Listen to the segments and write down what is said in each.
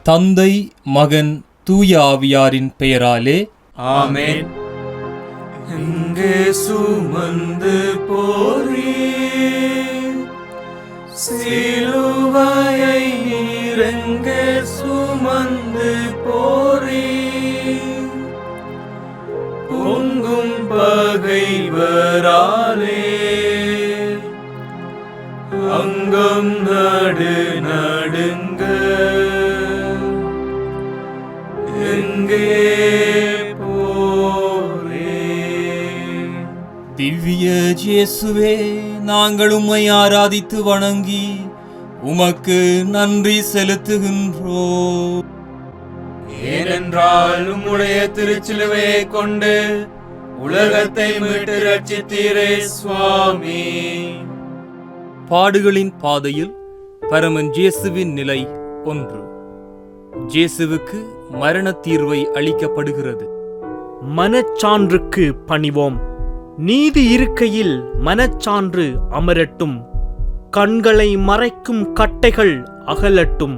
தந்தை, மகன், தூய ஆவியாரின் பெயராலே ஆமென். எங்கே சுமந்து போறீர் சிலுவையை, நீரெங்கே சுமந்து போறீர் பொங்கும் பகைவராலே அங்கம் நடுங்க எங்கே போறீர்? திவ்ய இயேசுவே, நாங்கள் உம்மை ஆராதித்து வணங்கி உமக்கு நன்றி செலுத்துகின்றோம். ஏனென்றால் உம்முடைய திருச்சிலுவையை கொண்டு உலகத்தை மீட்டு ரட்சித்தீரே சுவாமி. பாடுகளின் பாதையில் பரமன் இயேசுவின் நிலை 1. இயேசுவுக்கு மரண தீர்வை அளிக்கப்படுகிறது. மனச்சான்றுக்கு பணிவோம். நீதி இருக்கையில் மனச்சான்று அமரட்டும். கண்களை மறைக்கும் கட்டைகள் அகலட்டும்.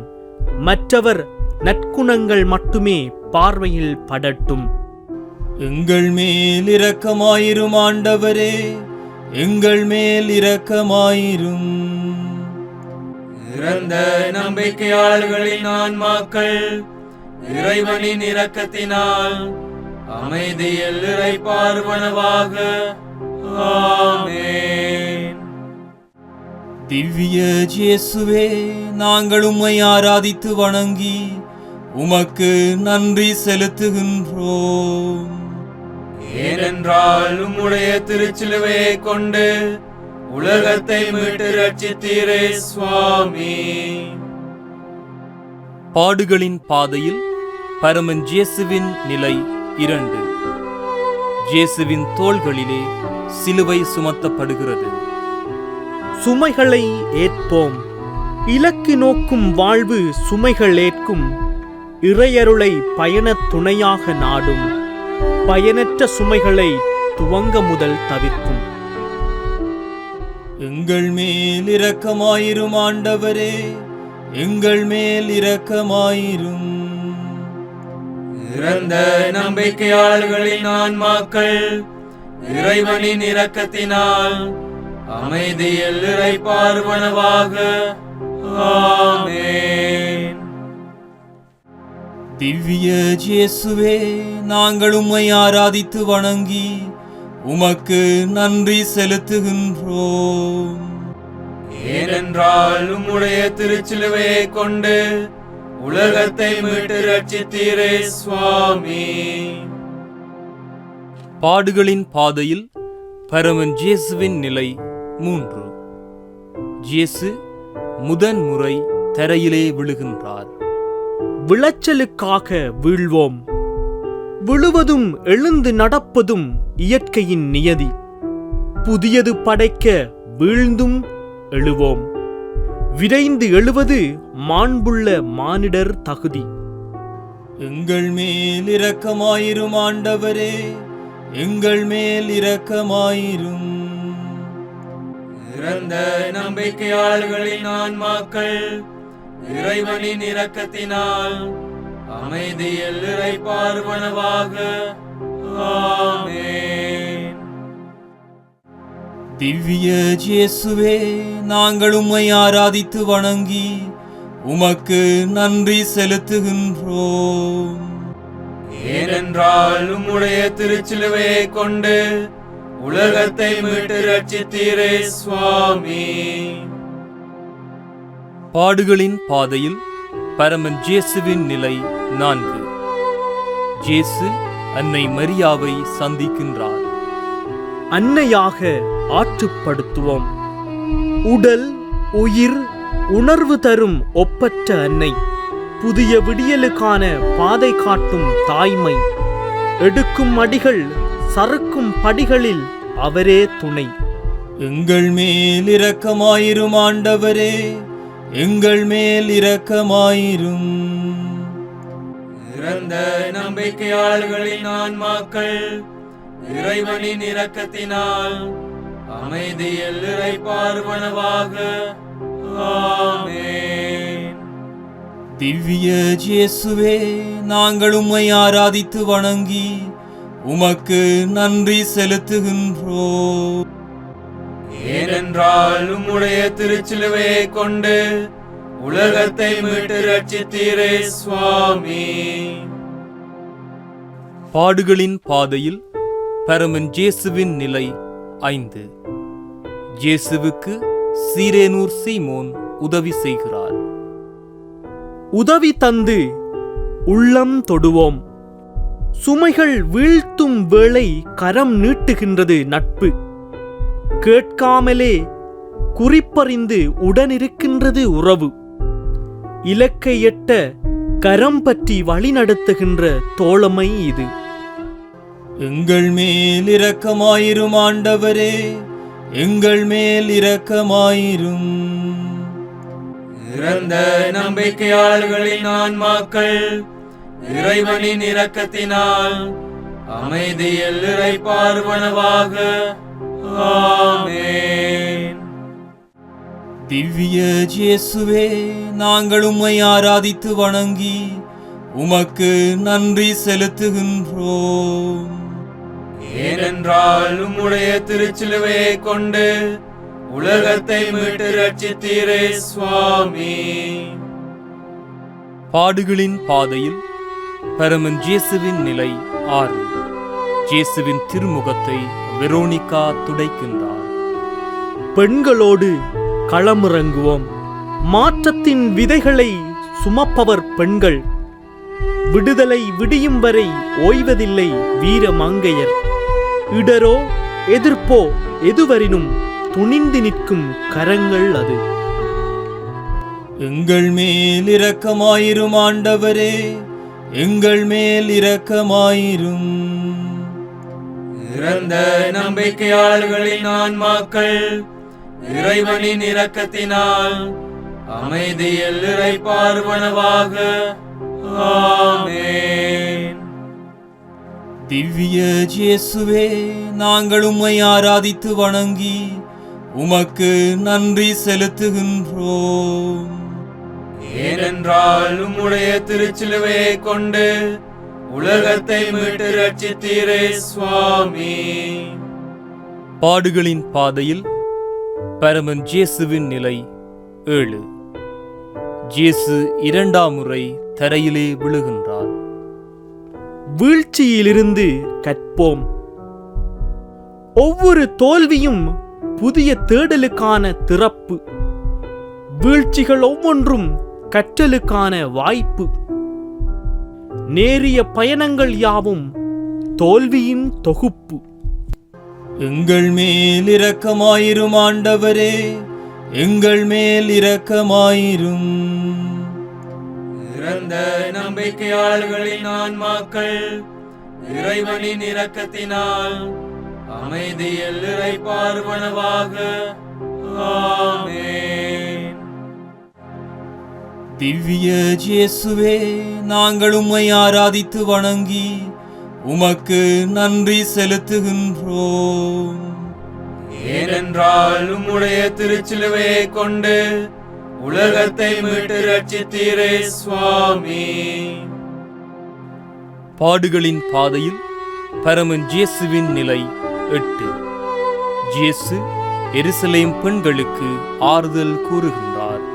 மற்றவர் நற்குணங்கள் மட்டுமே பார்வையில் படட்டும். எங்கள் மேல் இரக்கமாயிரும் ஆண்டவரே, எங்கள் மேல் இரக்கமாயிரும். இறந்த நம்பிக்கையாளர்களின் ஆன்மாக்கள் இறைவனின் இரக்கத்தினால் அமைதியில் இறைபார்வனவாக. ஆமென். திவ்ய இயேசுவே, நாங்கள் உம்மை ஆராதித்து வணங்கி உமக்கு நன்றி செலுத்துகின்றோம். ஏனென்றால் உம்முடைய திருச்சிலுவையை கொண்டு உலகத்தை மீட்டு ரட்சித்தீரே சுவாமி. பாடுகளின் பாதையில் பரமன் இயேசுவின் நிலை 2. இயேசுவின் தோள்களிலே சிலுவை சுமத்தப்படுகிறது. சுமைகளை ஏற்போம். இலக்கு நோக்கும் வாழ்வு சுமைகள் ஏற்கும். இறையருளை பயணத் துணையாக நாடும். பயனற்ற சுமைகளை துவங்க முதல் தவிர்க்கும். எங்கள் மேல் இரக்கமாயிரும் ஆண்டவரே, எங்கள் மேல் இரக்கமாயிரும். இறந்த நம்பிக்கையாளர்களின் ஆன்மாக்கள் இறைவனின் இரக்கத்தினால் அமைதியில் இறைபார்வனவாக. ஆமென். திவ்ய இயேசுவே, நாங்கள் உம்மை ஆராதித்து வணங்கி உமக்கு நன்றி செலுத்துகின்றோம். ஏனென்றால் உம்முடைய திருச்சிலுவையை கொண்டு உலகத்தை மீட்டு ரட்சித்தீரே சுவாமி. பாடுகளின் பாதையில் பரமன் இயேசுவின் நிலை 3. இயேசு முதன்முறை தரையிலே விழுகின்றார். விளைச்சலுக்காக வீழ்வோம். விழுவதும் எழுந்து நடப்பதும் இயற்கையின் நியதி. புதியது படைக்க வீழ்ந்தும் எழுவோம். விரைந்து எழுவது மாண்புள்ள மானிடர் தகுதி. எங்கள் மேல் இரக்கமாயிரும் ஆண்டவரே, எங்கள் மேல் இரக்கமாயிரும். இறந்த நம்பிக்கையாளர்களின் ஆன்மாக்கள் இறைவனின் இரக்கத்தினால் அமைதியில் இறைபார்வனவாக. ஆமென். திவ்ய இயேசுவே, நாங்கள் உம்மை ஆராதித்து வணங்கி உமக்கு நன்றி செலுத்துகின்றோம். ஏனென்றால் உம்முடைய திருச்சிலுவையை கொண்டு உலகத்தை மீட்டு ரட்சித்தீரே சுவாமி. பாடுகளின் பாதையில் பரமன் இயேசுவின் நிலை 4. இயேசு அன்னை மரியாவை சந்திக்கின்றார். அன்னையாக ஆற்றுப்படுத்துவோம். உடல், உயிர், உணர்வு தரும் ஒப்பற்ற அன்னை. புதிய விடியலுக்கான பாதை காட்டும் தாய்மை. எடுக்கும் அடிகள் சறுக்கும் படிகளில் அவரே துணை. எங்கள் மேல் இரக்கமாயிரும் ஆண்டவரே, எங்கள் மேல் இரக்கமாயிரும். இறந்த நம்பிக்கையாளர்களின் ஆன்மாக்கள் இறைவனின் இரக்கத்தினால் அமைதியில் இறைபார்வனவாக. ஆமென். திவ்ய இயேசுவே, நாங்கள் உம்மை ஆராதித்து வணங்கி உமக்கு நன்றி செலுத்துகின்றோம். ஏனென்றால் உம்முடைய திருச்சிலுவையை கொண்டு உலகத்தை மீட்டு ரட்சித்தீரே சுவாமி. பாடுகளின் பாதையில் பரமன் இயேசுவின் நிலை 5. இயேசுவுக்கு சீரேனூர் சீமோன் உதவி செய்கிறார். உதவி தந்து உள்ளம் தொடுவோம். சுமைகள் வீழ்த்தும் வேளை கரம் நீட்டுகின்றது நட்பு. கேட்காமலே குறிப்பறிந்து உடனிருக்கின்றது உறவு. இலக்கை எட்ட கரம் பற்றி வழிநடத்துகின்ற தோழமை இது. எங்கள் மேல் இரக்கமாயிரும் ஆண்டவரே, எங்கள் மேல் இரக்கமாயிரும். இறந்த நம்பிக்கையாளர்களின் ஆன்மாக்கள் இறைவனின் இரக்கத்தினால் அமைதியில் இறைபார்வனவாக. ஆமென். திவ்ய இயேசுவே, நாங்கள் உம்மை ஆராதித்து வணங்கி உமக்கு நன்றி செலுத்துகின்றோம். ஏனென்றால் உம்முடைய திருச்சிலுவையை கொண்டு உலகத்தை மீட்டு ரட்சித்தீரே சுவாமி. பாடுகளின் பாதையில் பரமன் இயேசுவின் நிலை 6. இயேசுவின் திருமுகத்தை வெரோனிகா துடைக்கின்றார். பெண்களோடு களமிறங்குவோம். மாற்றத்தின் விதைகளை சுமப்பவர் பெண்கள். விடுதலை விடியும் வரை ஓய்வதில்லை வீர மங்கையர். இடரோ எதிர்ப்போ எதுவரினும் துணிந்து நிற்கும் கரங்கள் அது. எங்கள் மேல் இரக்கமாயிரும் ஆண்டவரே, எங்கள் மேல் இரக்கமாயிரும். இறந்த நம்பிக்கையாளர்களின் ஆன்மாக்கள் இறைவனின் இரக்கத்தினால் அமைதியில் இறைபார்வனவாக. ஆமென். திவ்ய இயேசுவே, நாங்கள் உம்மை ஆராதித்து வணங்கி உமக்கு நன்றி செலுத்துகின்றோம். ஏனென்றால் உம்முடைய திருச்சிலுவையை கொண்டு உலகத்தை மீட்டு ரட்சித்தீரே சுவாமி. பாடுகளின் பாதையில் பரமன் இயேசுவின் நிலை 7. இயேசு 2ஆம் முறை தரையிலே விழுகின்றார். வீழ்ச்சியிலிருந்து கற்போம். ஒவ்வொரு தோல்வியும் புதிய தேடலுக்கான திறப்பு. வீழ்ச்சிகள் ஒவ்வொன்றும் கற்றலுக்கான வாய்ப்பு. நேரிய பயணங்கள் யாவும் தோல்வியின் தொகுப்பு. எங்கள் மேல் இரக்கமாயிரும் ஆண்டவரே, எங்கள் மேல் இரக்கமாயிரும். இறந்த நம்பிக்கையாளர்களின் ஆன்மாக்கள் இறைவனின் இரக்கத்தினால் அமைதியில் இறைபார்வனவாக. ஆமென். திவ்ய இயேசுவே, நாங்கள் உம்மை ஆராதித்து வணங்கி உமக்கு நன்றி செலுத்துகின்றோம். ஏனென்றால் உம்முடைய திருச்சிலுவையை கொண்டு உலகத்தை மீட்டு ரட்சித்தீரே சுவாமி. பாடுகளின் பாதையில் பரமன் இயேசுவின் நிலை 8. இயேசு எருசலேம் பெண்களுக்கு ஆறுதல் கூறுகின்றார்.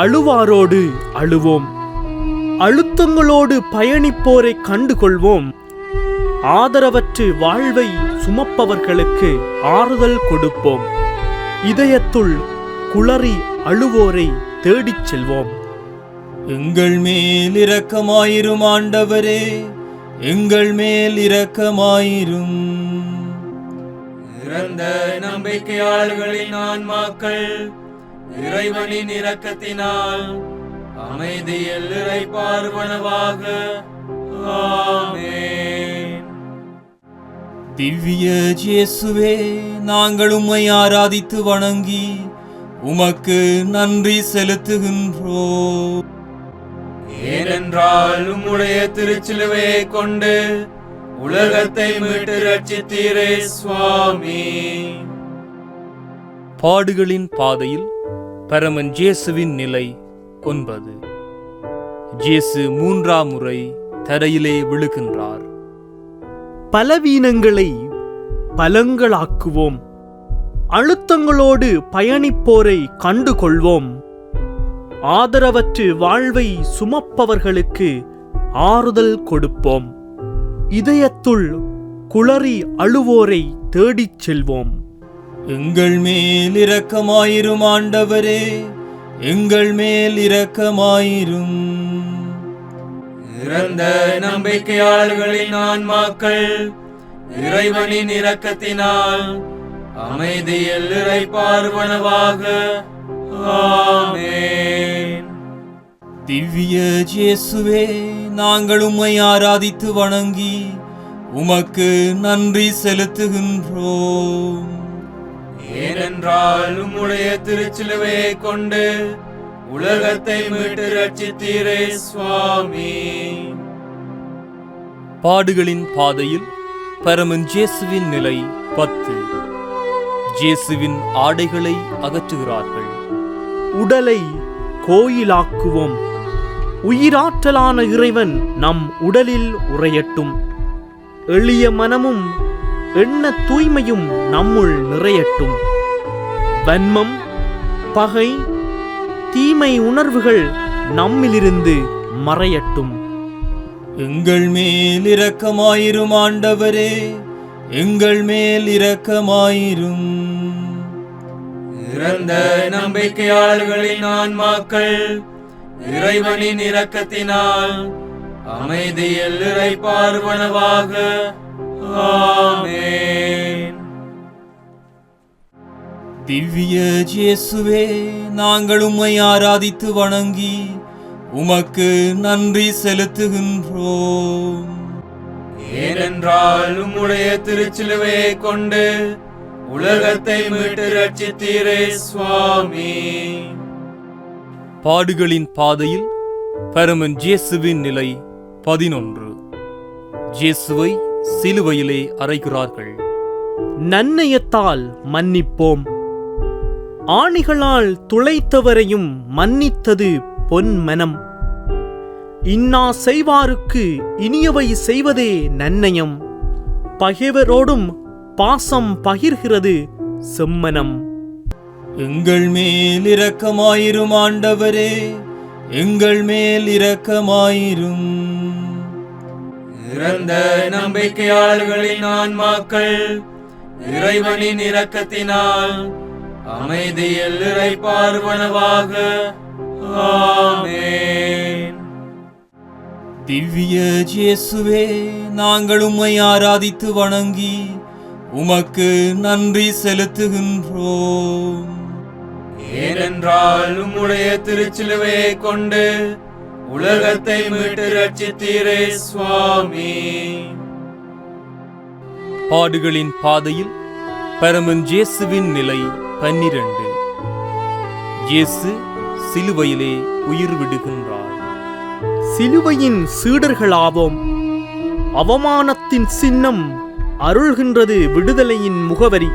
அழுவாரோடு அழுவோம். அழுத்தங்களோடு பயணிப்போரை கண்டுகொள்வோம். ஆதரவற்று வாழ்வை சுமப்பவர்களுக்கு ஆறுதல் கொடுப்போம். இதயத்துள் குளறி அழுவோரை தேடிச் செல்வோம். எங்கள் மேல் இரக்கமாயிரும் ஆண்டவரே, எங்கள் மேல் இரக்கமாயிரும். இறந்த நம்பிக்கையாளர்களின் ஆன்மாக்கள் இறைவனின் இரக்கத்தினால் அமைதியில் இறைபார்வனவாக. ஆமென். திவ்ய இயேசுவே, நாங்கள் உம்மை ஆராதித்து வணங்கி உமக்கு நன்றி செலுத்துகின்றோம். ஏனென்றால் உம்முடைய திருச்சிலுவையை கொண்டு உலகத்தை மீட்டு ரட்சித்தீரே சுவாமி. பாடுகளின் பாதையில் பரமன் இயேசுவின் நிலை 9. இயேசு 3ஆம் முறை தரையிலே விழுகின்றார். பலவீனங்களை பலங்களாக்குவோம். அழுத்தங்களோடு பயணிப்போரை கண்டுகொள்வோம். ஆதரவற்று வாழ்வை சுமப்பவர்களுக்கு ஆறுதல் கொடுப்போம். இதயத்துள் குளறி அழுவோரை தேடிச் செல்வோம். எங்கள் மேல் இரக்கமாயிரும் ஆண்டவரே, எங்கள் மேல் இரக்கமாயிரும். இறந்த நம்பிக்கையாளர்களின் ஆன்மாக்கள் இறைவனின் இரக்கத்தினால் அமைதியில் இறைப்பார்வனவாக. ஆமென். திவ்ய இயேசுவே, நாங்கள் உம்மை ஆராதித்து வணங்கி உமக்கு நன்றி செலுத்துகின்றோம். ஏனென்றால் உம்முடைய திருச்சிலுவையை கொண்டு உலகத்தை மீட்டு ரட்சித்தீரே சுவாமி. பாடுகளின் பாதையில் பரமன் இயேசுவின் நிலை 10. இயேசுவின் ஆடைகளை அகற்றுகிறார்கள். உடலை கோயிலாக்குவோம். உயிராற்றலான இறைவன் நம் உடலில் உறையட்டும். எளிய மனமும் எண்ண தூய்மையும் நம்முள் நிறையட்டும். வன்மம், பகை, தீமை உணர்வுகள் நம்மிலிருந்து மறையட்டும். எங்கள் மேல் இரக்கமாயிரும் ஆண்டவரே, எங்கள் மேல் இரக்கமாயிரும். இறந்த நம்பிக்கையாளர்களின் ஆன்மாக்கள் இறைவனின் இரக்கத்தினால் அமைதியில் இறைப்பார்வனவாக. ஆமென். திவ்ய இயேசுவே, நாங்கள் உம்மை ஆராதித்து வணங்கி உமக்கு நன்றி செலுத்துகின்றோம். ஏனென்றால் உம்முடைய திருச்சிலுவையை கொண்டு உலகத்தை மீட்டு ரட்சித்தீரே சுவாமி. பாடுகளின் பாதையில் பரமன் இயேசுவின் நிலை 11. இயேசுவை சிலுவையிலே அறைகிறார்கள். நன்னயத்தால் மன்னிப்போம். ஆணிகளால் துளைத்தவரையும் மன்னித்தது பொன்மனம். இன்னா செய்வாருக்கு இனியவை செய்வதே நன்னயம். பகைவரோடும் பாசம் பகிர்கிறது செம்மனம். எங்கள் மேல் இரக்கமாயிரும் ஆண்டவரே, எங்கள் மேல் இரக்கமாயிரும். இறந்த நம்பிக்கையாளர்களின் ஆன்மாக்கள் இறைவனின் இரக்கத்தினால் அமைதியில் இறைப்பார்வனவாக. ஆமென். திவ்ய இயேசுவே, நாங்கள் உம்மை ஆராதித்து வணங்கி உமக்கு நன்றி செலுத்துகின்றோம். ஏனென்றால் உம்முடைய திருச்சிலுவையை கொண்டு உலகத்தை மீட்டு ரட்சித்தீரே சுவாமி. பாடுகளின் பாதையில் பரமன் இயேசுவின் நிலை 12. இயேசு சிலுவையிலே உயிர் விடுகின்றார். சிலுவையின் சீடர்களாவோம். அவமானத்தின் சின்னம் அருள்கின்றது விடுதலையின் முகவரி.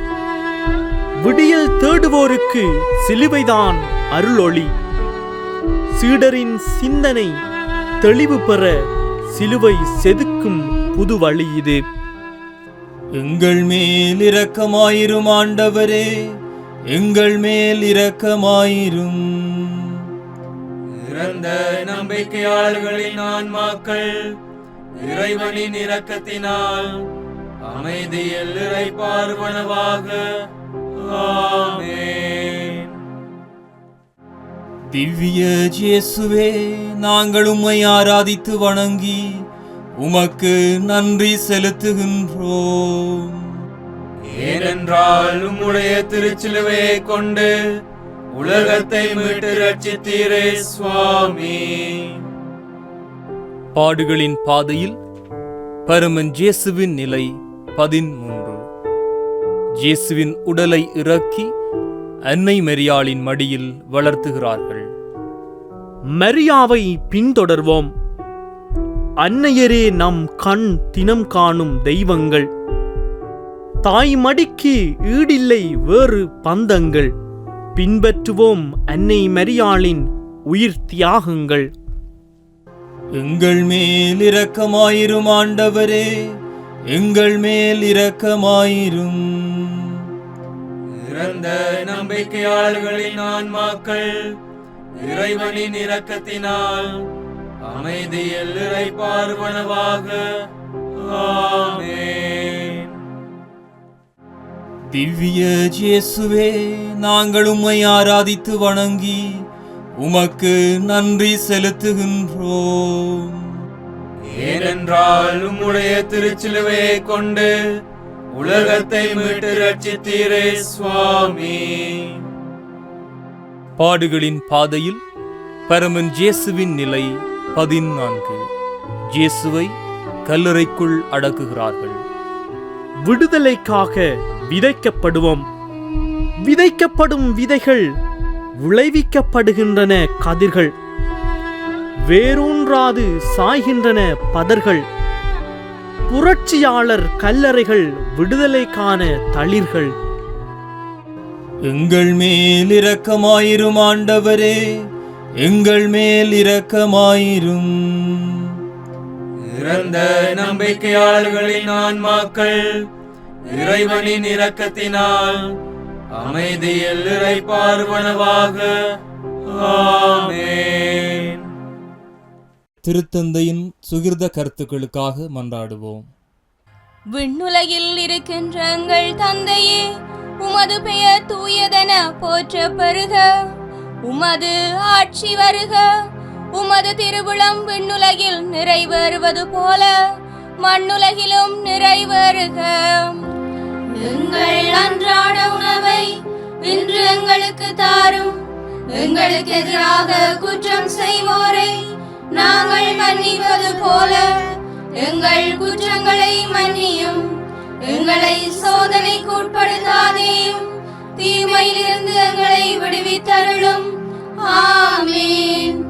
விடியல் தேடுவோருக்கு சிலுவைதான் அருளொளி. சீடரின் சிந்தனை தெளிவு பெற சிலுவை செதுக்கும் புது வழி இது. எங்கள் மேல் இரக்கமாயிரும் ஆண்டவரே, எங்கள் மேல் இரக்கமாயிரும். இறந்த நம்பிக்கையாளர்களின் ஆன்மாக்கள் இறைவனின் இரக்கத்தினால் அமைதியில் இறைப்பார்வனவாக. ஆமென். திவ்ய இயேசுவே, நாங்கள் உம்மை ஆராதித்து வணங்கி உமக்கு நன்றி செலுத்துகின்றோம். ஏனென்றால் உம்முடைய திருச்சிலுவையை கொண்டு உலகத்தை மீட்டு ரட்சித்தீரே சுவாமி. பாடுகளின் பாதையில் பரமன் இயேசுவின் நிலை 13. இயேசுவின் உடலை இறக்கி அன்னை மரியாளின் மடியில் வளர்த்துகிறார்கள். மரியாவை பின்தொடர்வோம். அன்னையரே நம் கண் தினம் காணும் தெய்வங்கள். தாய் மடிக்கு ஈடில்லை வேறு பந்தங்கள். பின்பற்றுவோம் அன்னை மரியாளின் உயிர் தியாகங்கள். எங்கள் மேல் இரக்கமாயிரும் ஆண்டவரே, எங்கள் மேல் இரக்கமாயிரும். இறந்த நம்பிக்கையாளர்களின் ஆன்மாக்கள் இறைவனின் இரக்கத்தினால் அமைதியில் இளைப்பாறுவனவாக. ஆமென். திவ்ய இயேசுவே, நாங்கள் உம்மை ஆராதித்து வணங்கி உமக்கு நன்றி செலுத்துகின்றோம். ஏனென்றால் உம்முடைய திருச்சிலுவையை கொண்டு உலகத்தை மீட்டு ரட்சித்தீரே சுவாமி. பாடுகளின் பாதையில் பரமன் இயேசுவின் நிலை 14. இயேசுவை கல்லறைக்குள் அடக்குகிறார்கள். விடுதலைக்காக விதைக்கப்படுவோம். விதைக்கப்படும் விதைகள் விளைவிக்கப்படுகின்றன கதிர்கள். வேரூன்றாது சாய்கின்றன பதர்கள். புரட்சியாளர் கல்லறைகள் விடுதலைக்கான தளிர்கள். எங்கள் மேல் இரக்கமாயிரும் ஆண்டவரே, எங்கள் மேல் இரக்கமாயிரும். இறந்த நம்பிக்கையாளர்களின் ஆன்மாக்கள் இறைவனின் இரக்கத்தினால் அமைதியில் இளைப்பாறுவனவாக. ஆமென். திருத்தந்தையின் சுகிர்த கருத்துக்களுக்காக மன்றாடுவோம். விண்ணுலகில் இருக்கின்ற எங்கள் தந்தையே, உமது பெயர் தூயதென போற்றப் பெறுக. உமது ஆட்சி வருக. உமது திருவுளம் விண்ணுலகில் நிறைவேறுவது போல மண்ணுலகிலும் நிறைவேறுக. எங்கள் அன்றாட உணவை இன்று எங்களுக்கு தாரும். எங்களுக்கு எதிராக குற்றம் செய்வோரை நாங்கள் மன்னிப்பது போல எங்கள் குற்றங்களை மன்னியும். எங்களை சோதனைக்கு உட்படுத்தாதேயும், தீமையிலிருந்து எங்களை விடுவித்தருளும். ஆமென்.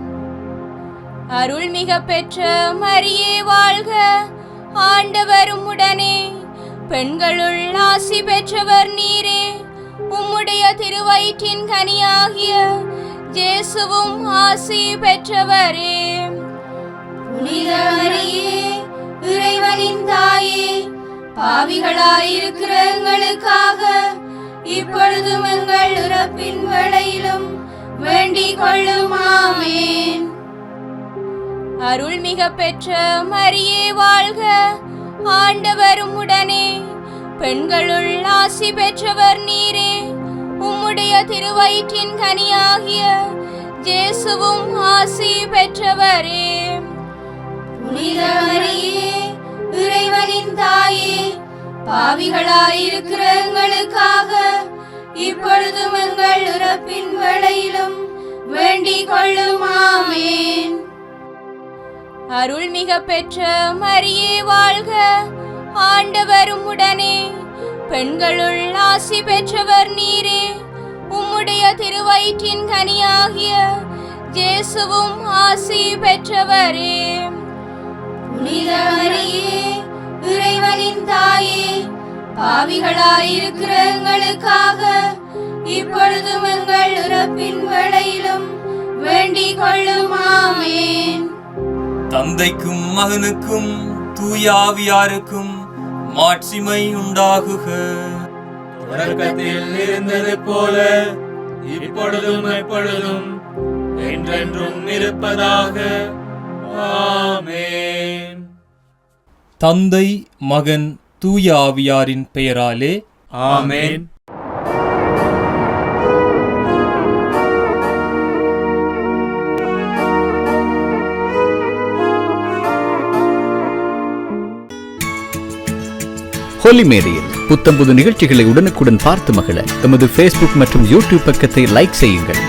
அருள்மிக பெற்ற மரியே வாழ்க. ஆண்டவர் உம்முடனே, பெண்களுள் ஆசி பெற்றவர் நீரே. உம்முடைய திருவயிற்றின் கனியாகிய இயேசுவும் ஆசி பெற்றவரே. புனித மரியே, இறைவனின் தாயே, பாவிகளாயிருக்கிற எங்களுக்காக இப்பொழுதும் எங்கள் இறப்பின் வேளையிலும் வேண்டிக் கொள்ளும். ஆமென். அருள்மிக பெற்ற மரியே வாழ்க. ஆண்டவர் உம்முடனே, பெண்களுள் ஆசி பெற்றவர் நீரே. உம்முடைய திருவயிற்றின் கனியாகிய இயேசுவும் ஆசி பெற்றவரே. புனித மரியே, இறைவனின் தாயே, பாவிகளாயிருக்கிற எங்களுக்காக இப்பொழுதும் எங்கள் இறப்பின் வேளையிலும் வேண்டிக் கொள்ளும். ஆமென். அருள்மிக பெற்ற மரியே வாழ்க. ஆண்டவர் உம்முடனே, பெண்களுள் ஆசி பெற்றவர் நீரே. உம்முடைய திருவயிற்றின் கனியாகிய இயேசுவும் ஆசி பெற்றவரே. புனித மரியே, இறைவனின் தாயே, பாவிகளாயிருக்கிற எங்களுக்காக இப்பொழுதும் எங்கள் இறப்பின் வேளையிலும் வேண்டிக் கொள்ளும். ஆமென். தந்தைக்கும் மகனுக்கும் தூய ஆவியாருக்கும் மாட்சிமை உண்டாகுக. தொடக்கத்தில் இருந்தது போல இப்பொழுதும் எப்பொழுதும் என்றென்றும் இருப்பதாக. ஆமென். தந்தை, மகன், தூய ஆவியாரின் பெயராலே ஆமென். ஹோலி மேரியில் புத்தம்புது நிகழ்ச்சிகளை உடனுக்குடன் பார்த்து மகிழ எமது Facebook மற்றும் YouTube பக்கத்தை லைக் செய்யுங்கள்.